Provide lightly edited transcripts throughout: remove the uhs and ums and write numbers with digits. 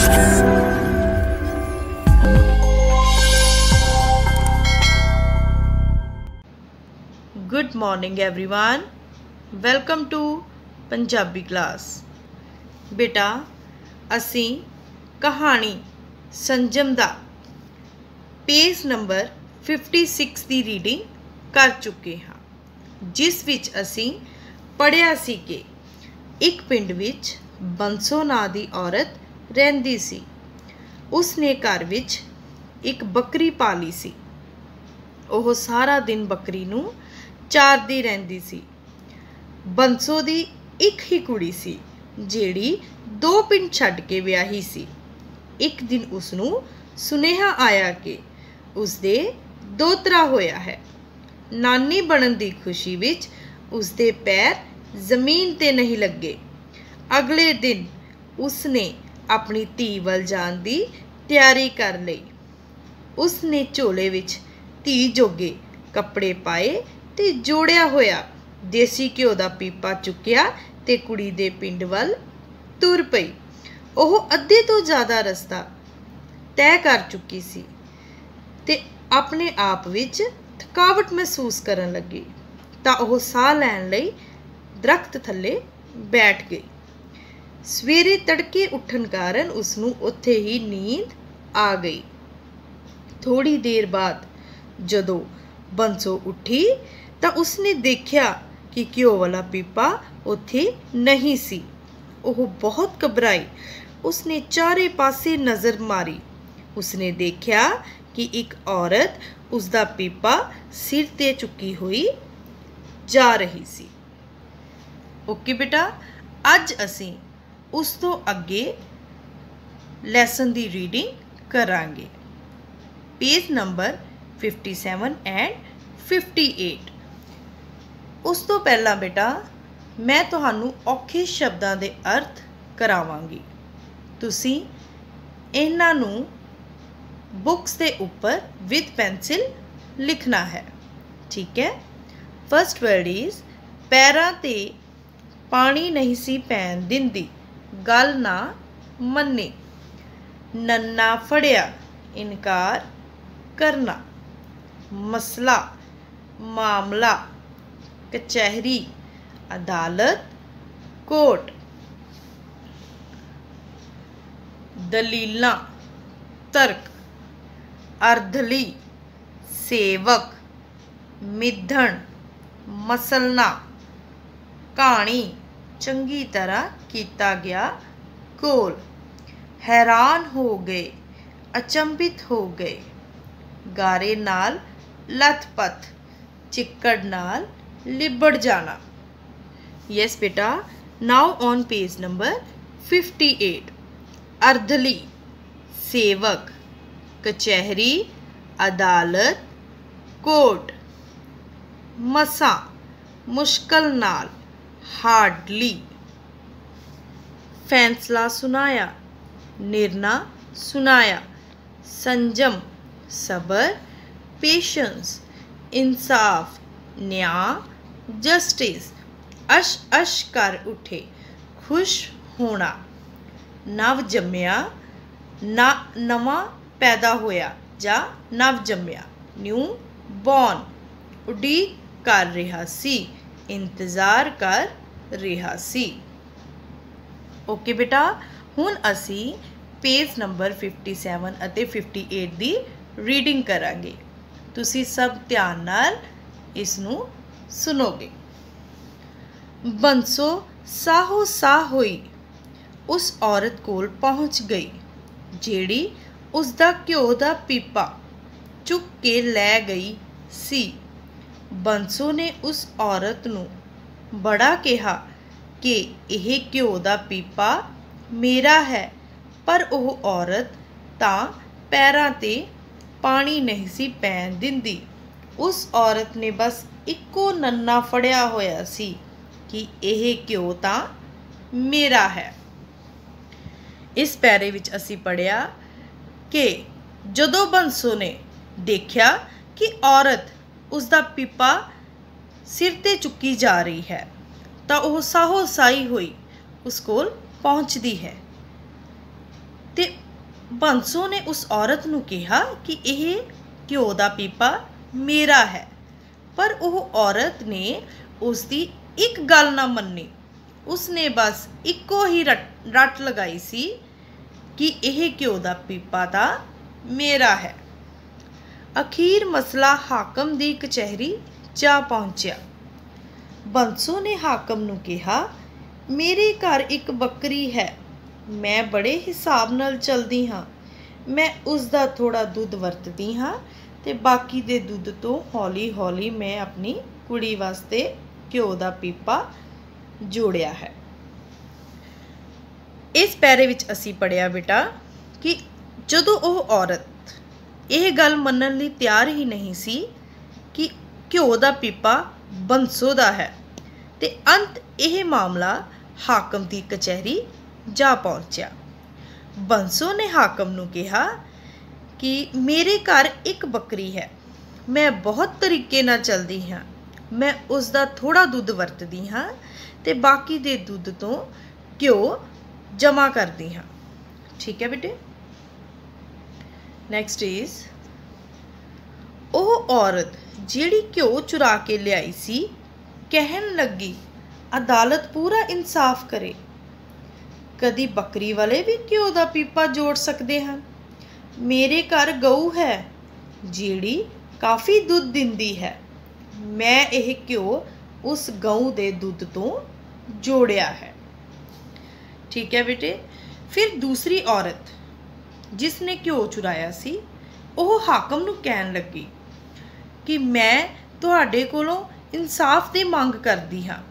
Good morning everyone. Welcome to Punjabi class. बेटा असी कहानी संजम दा पेज नंबर 56 की रीडिंग कर चुके हाँ, जिस विच असी पढ़िया सी कि एक पिंड विच बंसो नां दी औरत रहिंदी सी। उसने घर विच एक बकरी पाली सी। ओह सारा दिन बकरी नूं चारदी रहिंदी सी। बंसो दी एक ही कुड़ी सी जिहड़ी 2 पिंड छड्ड के विआही सी। एक दिन उसनूं सुनेहा आया कि उसदे दोतरा होया है। नानी बनन दी खुशी विच उसदे पैर जमीन ते नहीं लगे। अगले दिन उसने अपनी धी वल जाण दी तैयारी कर लई। उसने झोले विच धी जोगे कपड़े पाए ते जोड़िया होया देसी घ्यो दा पीपा चुकिया ते कुड़ी दे पिंड वल तुर पई। ओह अद्धे तो ज़्यादा रस्ता तय कर चुकी सी ते अपने आप विच थकावट महसूस करन लगी तां ओह साह लैण लई दरख्त थल्ले बैठ गई। सवेरे तड़के उठन कारण उसनूं उत्थे ही नींद आ गई। थोड़ी देर बाद जदों बंसो उठी तां उसने देखिया कि घ्यो वाला पीपा उत्थे नहीं सी। ओह बहुत घबराई। उसने चारे पासे नज़र मारी। उसने देखिया कि एक औरत उसका पीपा सिर ते चुकी हुई जा रही सी। ओके बेटा, अज असी उस तो अगे लैसन की रीडिंग करांगे। Page number 57 and 58। उस तो पहला बेटा मैं तुहानू औखे शब्दां दे अर्थ करावांगी। तुसी इन्हां नू बुक्स दे उपर विद पेंसिल लिखना है, ठीक है। फर्स्ट वर्ड इज पैरां ते पानी नहीं सी पैन दिंदी, गल ना मन्नी। नन्ना फड़िया, इनकार करना। मसला, मामला। कचहरी, अदालत, कोर्ट। दलीलां, तर्क। अर्धली, सेवक। मिधण, मसलना। कहानी, चंगी तरह किया गया गोल। हैरान हो गए, अचंभित हो गए। गारे नाल लथपथ, चिक्कड़ नाल लिबड़ जाना। यस बेटा, नाउ ऑन पेज नंबर 58। अर्धली, सेवक। कचहरी, अदालत, कोर्ट। मसा, मुश्किल नाल, हार्डली। फैसला सुनाया, निर्णय सुनाया। संजम, सबर, पेशेंस। इंसाफ, न्याय, जस्टिस। अश अश कर उठे, खुश होना। नव जम्मिया, नवा पैदा होया जा नव जम्मिया, न्यू बॉर्न। उड़ीक कर रहा सी, इंतज़ार कर रहा सी। ओके बेटा, हुण असी पेज नंबर 57 अते 58 दी रीडिंग करांगे। तुसी सब ध्यान नाल इसनू सुनोगे। बंसो साहो साह होई उस औरत कोल पहुँच गई जिहड़ी उसदा घ्यो दा पीपा चुक के लै गई सी। बंसो ने उस औरत नू बड़ा कहा कि यह घ्यो दा पीपा मेरा है, पर वह औरत तां पैरां ते पानी नहीं सी पैन दिंदी। उस औरत ने बस इक्को नन्ना फड़िया होया सी कि यह घ्यो तां मेरा है। इस पैरे विच असी पढ़िया कि जदों बंसो ने देखिया कि औरत उसका पीपा सिर ते चुकी जा रही है तो वह साहो साई हुई उस कोल पहुँचती है ते ਬੰਸੋ ਨੇ ਉਸ ਔਰਤ ਨੂੰ ਕਿਹਾ ਕਿ ਇਹ ਘਿਓ ਦਾ ਪੀਪਾ ਮੇਰਾ ਹੈ, ਪਰ ਉਹ ਔਰਤ ਨੇ ਉਸ ਦੀ ਇੱਕ ਗੱਲ ਨਾ ਮੰਨੀ। ਉਸਨੇ ਬਸ ਇੱਕੋ ਹੀ ਰੱਟ ਲਗਾਈ ਸੀ ਕਿ ਇਹ ਘਿਓ ਦਾ ਪੀਪਾ ਤਾਂ ਮੇਰਾ ਹੈ। ਅਖੀਰ ਮਸਲਾ ਹਾਕਮ ਦੀ ਕਚਹਿਰੀ ਜਾ ਪਹੁੰਚਿਆ। ਬੰਸੋ ਨੇ ਹਾਕਮ ਨੂੰ ਕਿਹਾ, ਮੇਰੇ ਘਰ ਇੱਕ ਬੱਕਰੀ ਹੈ, ਮੈਂ ਬੜੇ ਹਿਸਾਬ ਨਾਲ ਚਲਦੀ ਹਾਂ। ਮੈਂ ਉਸ ਦਾ ਥੋੜ੍ਹਾ ਦੁੱਧ ਵਰਤਦੀ ਹਾਂ ਅਤੇ ਬਾਕੀ ਦੇ ਦੁੱਧ ਤੋਂ ਹੌਲੀ ਹੌਲੀ ਮੈਂ ਆਪਣੀ ਕੁੜੀ ਵਾਸਤੇ ਘਿਓ ਦਾ ਪੀਪਾ ਜੋੜਿਆ ਹੈ। ਇਸ ਪੈਰੇ ਵਿੱਚ ਅਸੀਂ ਪੜ੍ਹਿਆ ਬੇਟਾ ਕਿ ਜਦੋਂ ਉਹ ਔਰਤ ਇਹ ਗੱਲ ਮੰਨਣ ਲਈ ਤਿਆਰ ਹੀ ਨਹੀਂ ਸੀ ਕਿ ਘਿਓ ਦਾ ਪੀਪਾ ਬੰਸੋ ਦਾ ਹੈ, ਤੇ ਅੰਤ ਇਹ ਮਾਮਲਾ ਹਾਕਮ ਦੀ ਕਚਹਿਰੀ ਜਾ ਪਹੁੰਚਿਆ। ਬੰਸੋ ਨੇ ਹਾਕਮ ਨੂੰ ਕਿਹਾ ਕਿ ਮੇਰੇ ਘਰ ਇੱਕ ਬੱਕਰੀ ਹੈ, ਮੈਂ ਬਹੁਤ ਤਰੀਕੇ ਨਾਲ ਚਲਦੀ ਹਾਂ। ਮੈਂ ਉਸ ਦਾ ਥੋੜ੍ਹਾ ਦੁੱਧ ਵਰਤਦੀ ਹਾਂ ਅਤੇ ਬਾਕੀ ਦੇ ਦੁੱਧ ਤੋਂ ਘਿਓ ਜਮ੍ਹਾਂ ਕਰਦੀ ਹਾਂ। ਠੀਕ ਹੈ ਬੇਟੇ। ਨੈਕਸਟ ਇਜ਼, ਉਹ ਔਰਤ ਜਿਹੜੀ ਘਿਓ ਚੁਰਾ ਕੇ ਲਿਆਈ ਸੀ ਕਹਿਣ ਲੱਗੀ, ਅਦਾਲਤ ਪੂਰਾ ਇਨਸਾਫ ਕਰੇ। ਕਦੀ ਬੱਕਰੀ ਵਾਲੇ ਵੀ ਘਿਓ ਦਾ ਪੀਪਾ ਜੋੜ ਸਕਦੇ ਹਨ। ਮੇਰੇ ਘਰ ਗਊ ਹੈ ਜਿਹੜੀ ਕਾਫੀ ਦੁੱਧ ਦਿੰਦੀ ਹੈ। ਮੈਂ ਇਹ ਘਿਓ ਉਸ ਗਊ ਦੇ ਦੁੱਧ ਤੋਂ ਜੋੜਿਆ ਹੈ। ਠੀਕ ਹੈ ਬੇਟੇ। ਫਿਰ ਦੂਸਰੀ ਔਰਤ ਜਿਸ ਨੇ ਘਿਓ ਚੁਰਾਇਆ ਸੀ ਉਹ ਹਾਕਮ ਨੂੰ ਕਹਿਣ ਲੱਗੀ ਕਿ ਮੈਂ ਤੁਹਾਡੇ ਕੋਲੋਂ ਇਨਸਾਫ ਦੀ ਮੰਗ ਕਰਦੀ ਹਾਂ।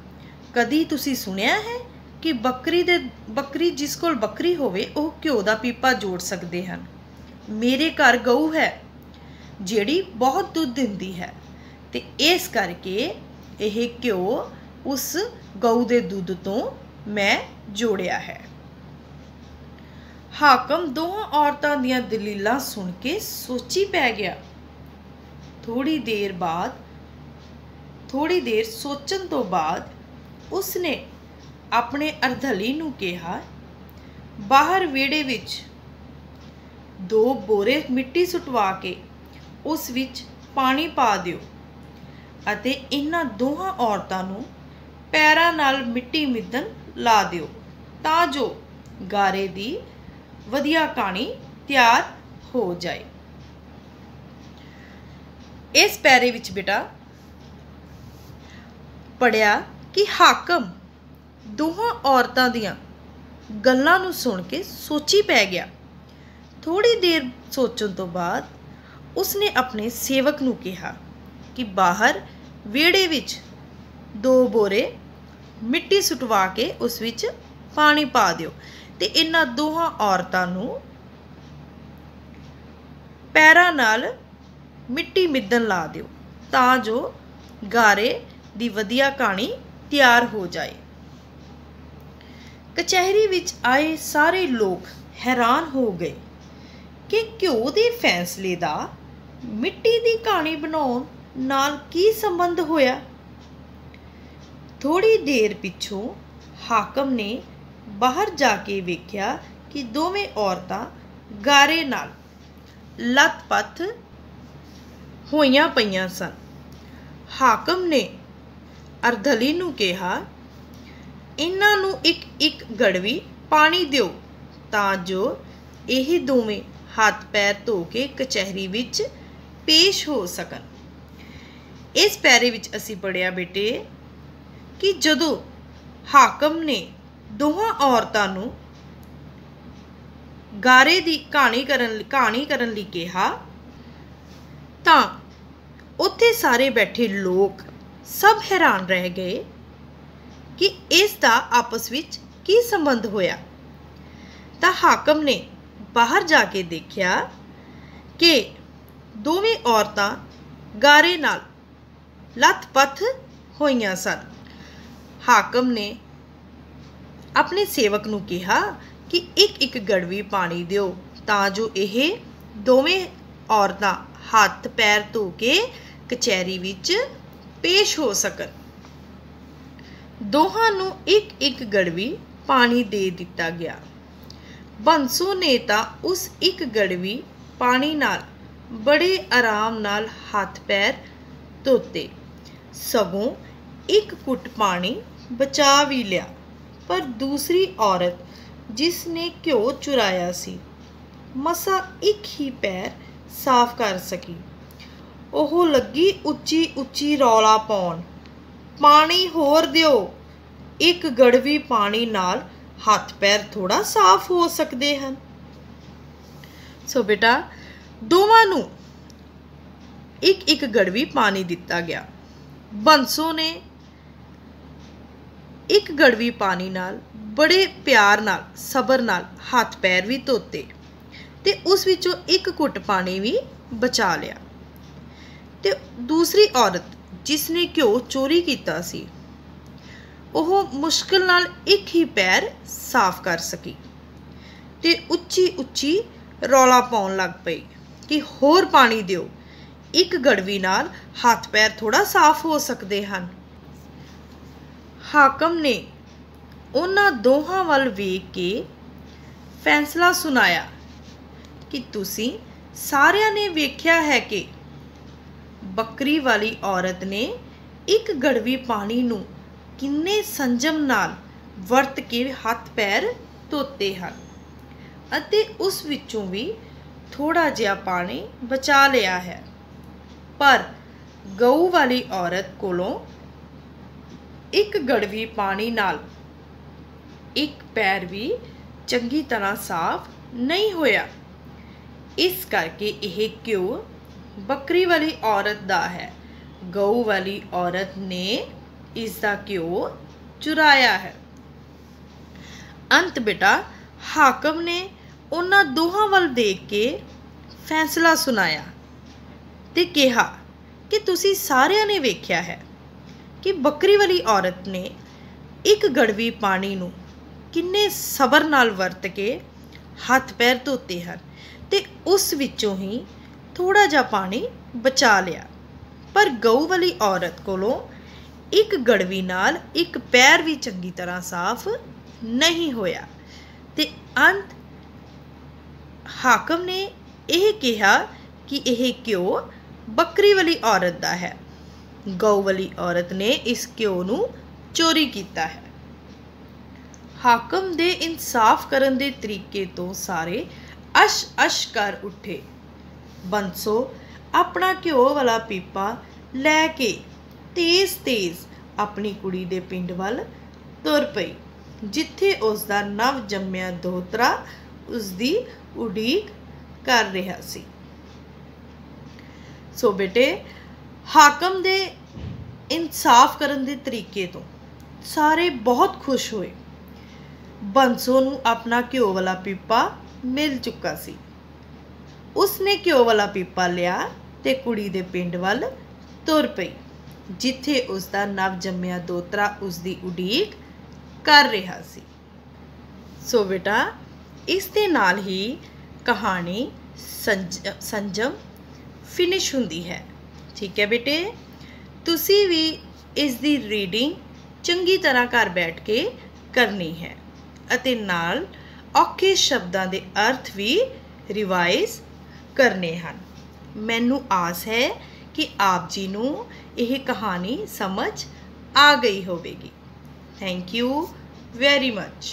ਕਦੀ ਤੁਸੀਂ ਸੁਣਿਆ ਹੈ ਕਿ ਬੱਕਰੀ ਜਿਸ ਕੋਲ ਬੱਕਰੀ ਹੋਵੇ ਉਹ ਘਿਓ ਦਾ ਪੀਪਾ ਜੋੜ ਸਕਦੇ ਹਨ। ਮੇਰੇ ਘਰ ਗਊ ਹੈ ਜਿਹੜੀ ਬਹੁਤ ਦੁੱਧ ਦਿੰਦੀ ਹੈ ਅਤੇ ਇਸ ਕਰਕੇ ਇਹ ਘਿਓ ਉਸ ਗਊ ਦੇ ਦੁੱਧ ਤੋਂ ਮੈਂ ਜੋੜਿਆ ਹੈ। ਹਾਕਮ ਦੋਹਾਂ ਔਰਤਾਂ ਦੀਆਂ ਦਲੀਲਾਂ ਸੁਣ ਕੇ ਸੋਚੀ ਪੈ ਗਿਆ। ਥੋੜ੍ਹੀ ਦੇਰ ਸੋਚਣ ਤੋਂ ਬਾਅਦ ਉਸਨੇ ਆਪਣੇ ਅਰਧਲੀ ਨੂੰ ਕਿਹਾ, ਬਾਹਰ ਵਿਹੜੇ ਵਿੱਚ 2 ਬੋਰੇ ਮਿੱਟੀ ਸੁਟਵਾ ਕੇ ਉਸ ਵਿੱਚ ਪਾਣੀ ਪਾ ਦਿਓ ਅਤੇ ਇਹਨਾਂ ਦੋਹਾਂ ਔਰਤਾਂ ਨੂੰ ਪੈਰਾਂ ਨਾਲ ਮਿੱਟੀ ਮਿੱਧਣ ਲਾ ਦਿਓ ਤਾਂ ਜੋ ਗਾਰੇ ਦੀ ਵਧੀਆ ਕਹਾਣੀ ਤਿਆਰ ਹੋ ਜਾਏ। ਇਸ ਪੈਰੇ ਵਿੱਚ ਬੇਟਾ ਪੜ੍ਹਿਆ ਕਿ ਹਾਕਮ ਦੋਹਾਂ ਔਰਤਾਂ ਦੀਆਂ ਗੱਲਾਂ ਨੂੰ ਸੁਣ ਕੇ ਸੋਚੀ ਪੈ ਗਿਆ। ਥੋੜ੍ਹੀ ਦੇਰ ਸੋਚਣ ਤੋਂ ਬਾਅਦ ਉਸਨੇ ਆਪਣੇ ਸੇਵਕ ਨੂੰ ਕਿਹਾ ਕਿ ਬਾਹਰ ਵਿਹੜੇ ਵਿੱਚ 2 ਬੋਰੇ ਮਿੱਟੀ ਸੁਟਵਾ ਕੇ ਉਸ ਵਿੱਚ ਪਾਣੀ ਪਾ ਦਿਓ ਅਤੇ ਇਹਨਾਂ ਦੋਹਾਂ ਔਰਤਾਂ ਨੂੰ ਪੈਰਾਂ ਨਾਲ ਮਿੱਟੀ ਮਿੱਧਣ ਲਾ ਦਿਓ ਤਾਂ ਜੋ ਗਾਰੇ ਦੀ ਵਧੀਆ ਕਹਾਣੀ ਤਿਆਰ ਹੋ ਜਾਏ। ਕਚਹਿਰੀ ਵਿੱਚ ਆਏ ਸਾਰੇ ਲੋਕ ਹੈਰਾਨ ਹੋ ਗਏ ਕਿ ਘਿਓ ਦੇ ਫੈਸਲੇ ਦਾ ਮਿੱਟੀ ਦੀ ਕਹਾਣੀ ਬਣਾਉਣ ਨਾਲ ਕੀ ਸੰਬੰਧ ਹੋਇਆ। ਥੋੜ੍ਹੀ ਦੇਰ ਪਿੱਛੋਂ ਹਾਕਮ ਨੇ ਬਾਹਰ ਜਾ ਕੇ ਵੇਖਿਆ ਕਿ ਦੋਵੇਂ ਔਰਤਾਂ ਗਾਰੇ ਨਾਲ ਲੱਥ-ਪੱਥ ਹੋਈਆਂ ਪਈਆਂ ਸਨ। ਹਾਕਮ ਨੇ ਅਰਧਲੀ ਨੂੰ ਕਿਹਾ, ਇਹਨਾਂ ਨੂੰ ਇੱਕ ਗੜਵੀ ਪਾਣੀ ਦਿਓ ਤਾਂ ਜੋ ਇਹ ਦੋਵੇਂ ਹੱਥ ਪੈਰ ਧੋ ਕੇ ਕਚਹਿਰੀ ਵਿੱਚ ਪੇਸ਼ ਹੋ ਸਕਣ। ਇਸ ਪੈਰੇ ਵਿੱਚ ਅਸੀਂ ਪੜ੍ਹਿਆ ਬੇਟੇ ਕਿ ਜਦੋਂ ਹਾਕਮ ਨੇ ਦੋਹਾਂ ਔਰਤਾਂ ਨੂੰ ਗਾਰੇ ਦੀ ਕਹਾਣੀ ਕਰਨ ਲਈ ਕਿਹਾ ਤਾਂ ਉੱਥੇ ਸਾਰੇ ਬੈਠੇ ਲੋਕ ਸਭ ਹੈਰਾਨ ਰਹਿ ਗਏ ਕਿ ਇਸ ਦਾ ਆਪਸ ਵਿੱਚ ਕੀ ਸੰਬੰਧ ਹੋਇਆ। ਤਾਂ ਹਾਕਮ ਨੇ ਬਾਹਰ ਜਾ ਕੇ ਦੇਖਿਆ ਕਿ ਦੋਵੇਂ ਔਰਤਾਂ ਗਾਰੇ ਨਾਲ ਲੱਥ-ਪੱਥ ਹੋਈਆਂ ਸਨ। ਹਾਕਮ ਨੇ ਆਪਣੇ ਸੇਵਕ ਨੂੰ ਕਿਹਾ ਕਿ ਇੱਕ ਗੜਵੀ ਪਾਣੀ ਦਿਓ ਤਾਂ ਜੋ ਇਹ ਦੋਵੇਂ ਔਰਤਾਂ ਹੱਥ ਪੈਰ ਧੋ ਕੇ ਕਚਹਿਰੀ ਵਿੱਚ ਪੇਸ਼ ਹੋ ਸਕਣ। ਦੋਹਾਂ ਨੂੰ ਇੱਕ ਗੜਵੀ ਪਾਣੀ ਦੇ ਦਿੱਤਾ ਗਿਆ। ਬੰਸੋ ਨੇ ਤਾਂ ਉਸ ਇੱਕ ਗੜਵੀ ਪਾਣੀ ਨਾਲ ਬੜੇ ਆਰਾਮ ਨਾਲ ਹੱਥ ਪੈਰ ਧੋਤੇ, ਸਗੋਂ ਇੱਕ ਘੁੱਟ ਪਾਣੀ ਬਚਾ ਵੀ ਲਿਆ। ਪਰ ਦੂਸਰੀ ਔਰਤ ਜਿਸ ਨੇ ਘਿਓ ਚੁਰਾਇਆ ਸੀ, ਮਸਾਂ ਇੱਕ ਹੀ ਪੈਰ ਸਾਫ਼ ਕਰ ਸਕੀ। ਉਹ ਲੱਗੀ ਉੱਚੀ ਉੱਚੀ ਰੌਲਾ ਪਾਉਣ, ਪਾਣੀ ਹੋਰ ਦਿਓ, ਇੱਕ ਗੜਵੀ ਪਾਣੀ ਨਾਲ ਹੱਥ ਪੈਰ ਥੋੜਾ ਸਾਫ਼ ਹੋ ਸਕਦੇ ਹਨ। ਸੋ ਬੇਟਾ ਦੋਵਾਂ ਨੂੰ ਇੱਕ ਇੱਕ ਗੜਵੀ ਪਾਣੀ ਦਿੱਤਾ ਗਿਆ। ਬੰਸੋ ਨੇ ਇੱਕ ਗੜਵੀ ਪਾਣੀ ਨਾਲ ਬੜੇ ਪਿਆਰ ਨਾਲ ਸਬਰ ਨਾਲ ਹੱਥ ਪੈਰ ਵੀ ਧੋਤੇ ਤੇ ਉਸ ਵਿੱਚੋਂ ਇੱਕ ਘੁੱਟ ਪਾਣੀ ਵੀ ਬਚਾ ਲਿਆ। ਤੇ ਦੂਸਰੀ ਔਰਤ ਜਿਸ ਨੇ ਘਿਓ ਚੋਰੀ ਕੀਤਾ ਸੀ, ਉਹ ਮੁਸ਼ਕਿਲ ਨਾਲ ਇੱਕ ਹੀ ਪੈਰ ਸਾਫ਼ ਕਰ ਸਕੀ ਤੇ ਉੱਚੀ ਉੱਚੀ ਰੌਲਾ ਪਾਉਣ ਲੱਗ ਪਈ ਕਿ ਹੋਰ ਪਾਣੀ ਦਿਓ, ਇੱਕ ਗੜਵੀ ਨਾਲ ਹੱਥ ਪੈਰ ਥੋੜਾ ਸਾਫ਼ ਹੋ ਸਕਦੇ ਹਨ। ਹਾਕਮ ਨੇ ਉਹਨਾਂ ਦੋਹਾਂ ਵੱਲ ਵੇਖ ਕੇ ਫੈਸਲਾ ਸੁਣਾਇਆ ਕਿ ਤੁਸੀਂ ਸਾਰਿਆਂ ਨੇ ਵੇਖਿਆ ਹੈ ਕਿ ਬੱਕਰੀ ਵਾਲੀ ਔਰਤ ਨੇ ਇੱਕ ਗੜਵੀ ਪਾਣੀ ਨੂੰ ਕਿੰਨੇ ਸੰਜਮ ਨਾਲ ਵਰਤ ਕੇ ਹੱਥ ਪੈਰ ਧੋਤੇ ਹਨ ਅਤੇ ਉਸ ਵਿੱਚੋਂ ਵੀ ਥੋੜਾ ਜਿਹਾ ਪਾਣੀ ਬਚਾ ਲਿਆ ਹੈ। ਪਰ ਗਊ ਵਾਲੀ ਔਰਤ ਕੋਲੋਂ ਇੱਕ ਗੜਵੀ ਪਾਣੀ ਨਾਲ ਇੱਕ ਪੈਰ ਵੀ ਚੰਗੀ ਤਰ੍ਹਾਂ ਸਾਫ਼ ਨਹੀਂ ਹੋਇਆ। ਇਸ ਕਰਕੇ ਇਹ ਘਿਓ ਬੱਕਰੀ ਵਾਲੀ ਔਰਤ ਦਾ ਹੈ। ਗਊ ਵਾਲੀ ਔਰਤ ਨੇ ਇਸ ਦਾ ਘਿਓ ਚੁਰਾਇਆ ਹੈ। ਅੰਤ ਬੇਟਾ ਹਾਕਮ ਨੇ ਉਹਨਾਂ ਦੋਹਾਂ ਵੱਲ ਦੇਖ ਕੇ ਫੈਸਲਾ ਸੁਣਾਇਆ ਤੇ ਕਿਹਾ ਕਿ ਤੁਸੀਂ ਸਾਰਿਆਂ ਨੇ ਵੇਖਿਆ ਹੈ ਕਿ ਬੱਕਰੀ ਵਾਲੀ ਔਰਤ ਨੇ ਇੱਕ ਗੜਵੀ ਪਾਣੀ ਨੂੰ ਕਿੰਨੇ ਸਬਰ ਨਾਲ ਵਰਤ ਕੇ ਹੱਥ ਪੈਰ ਧੋਤੇ ਹਨ ਤੇ ਉਸ ਵਿੱਚੋਂ ਹੀ ਥੋੜਾ ਜਿਹਾ ਪਾਣੀ ਬਚਾ ਲਿਆ। ਪਰ ਗਊ ਵਾਲੀ ਔਰਤ ਕੋਲੋਂ ਇੱਕ ਗੜਵੀ ਨਾਲ ਇੱਕ ਪੈਰ ਵੀ ਚੰਗੀ ਤਰ੍ਹਾਂ ਸਾਫ਼ ਨਹੀਂ ਹੋਇਆ ਤੇ ਅੰਤ ਹਾਕਮ ਨੇ ਇਹ ਕਿਹਾ ਕਿ ਇਹ ਘਿਓ ਬੱਕਰੀ ਵਾਲੀ ਔਰਤ ਦਾ ਹੈ। ਗਊ ਵਾਲੀ ਔਰਤ ਨੇ ਇਸ ਘਿਓ ਨੂੰ ਚੋਰੀ ਕੀਤਾ ਹੈ। ਹਾਕਮ ਦੇ ਇਨਸਾਫ ਕਰਨ ਦੇ ਤਰੀਕੇ ਤੋਂ ਸਾਰੇ ਅਸ਼ ਅਸ਼ ਕਰ ਉੱਠੇ। ਬੰਸੋ ਆਪਣਾ ਘਿਓ ਵਾਲਾ ਪੀਪਾ ਲੈ ਕੇ ਤੇਜ਼-ਤੇਜ਼ ਆਪਣੀ ਕੁੜੀ ਦੇ ਪਿੰਡ ਵੱਲ ਤੁਰ ਪਈ, ਜਿੱਥੇ ਉਸ ਦਾ ਨਵ ਜੰਮਿਆ ਦੋਹਤਰਾ ਉਸ ਦੀ ਉਡੀਕ ਕਰ ਰਿਹਾ ਸੀ। ਸੋ ਬੇਟੇ ਹਾਕਮ ਦੇ ਇਨਸਾਫ ਕਰਨ ਦੇ ਤਰੀਕੇ ਤੋਂ ਸਾਰੇ ਬਹੁਤ ਖੁਸ਼ ਹੋਏ। ਬੰਸੋ ਨੂੰ ਆਪਣਾ ਘਿਓ ਵਾਲਾ ਪੀਪਾ ਮਿਲ ਚੁੱਕਾ ਸੀ। ਉਸਨੇ ਘਿਓ ਵਾਲਾ ਪੀਪਾ ਲਿਆ ਤੇ ਕੁੜੀ ਦੇ ਪਿੰਡ ਵੱਲ ਤੁਰ ਪਈ, ਜਿੱਥੇ ਉਸ ਦਾ ਨਵ ਜੰਮਿਆ ਦੋਤਰਾ ਉਸ ਦੀ ਉਡੀਕ ਕਰ ਰਿਹਾ ਸੀ। ਸੋ ਬੇਟਾ ਇਸ ਦੇ ਨਾਲ ਹੀ ਕਹਾਣੀ ਸੰਜਮ ਫਿਨਿਸ਼ ਹੁੰਦੀ ਹੈ। ਠੀਕ ਹੈ ਬੇਟੇ, ਤੁਸੀਂ ਵੀ ਇਸ ਦੀ ਰੀਡਿੰਗ ਚੰਗੀ ਤਰ੍ਹਾਂ ਘਰ ਬੈਠ ਕੇ ਕਰਨੀ ਹੈ ਅਤੇ ਨਾਲ ਔਖੇ ਸ਼ਬਦਾਂ ਦੇ ਅਰਥ ਵੀ ਰਿਵਾਈਜ਼ ਕਰਨੇ ਹਨ। ਮੈਨੂੰ ਆਸ ਹੈ ਕਿ ਆਪ ਜੀ ਨੂੰ ਇਹ ਕਹਾਣੀ ਸਮਝ ਆ ਗਈ ਹੋਵੇਗੀ। Thank you very much.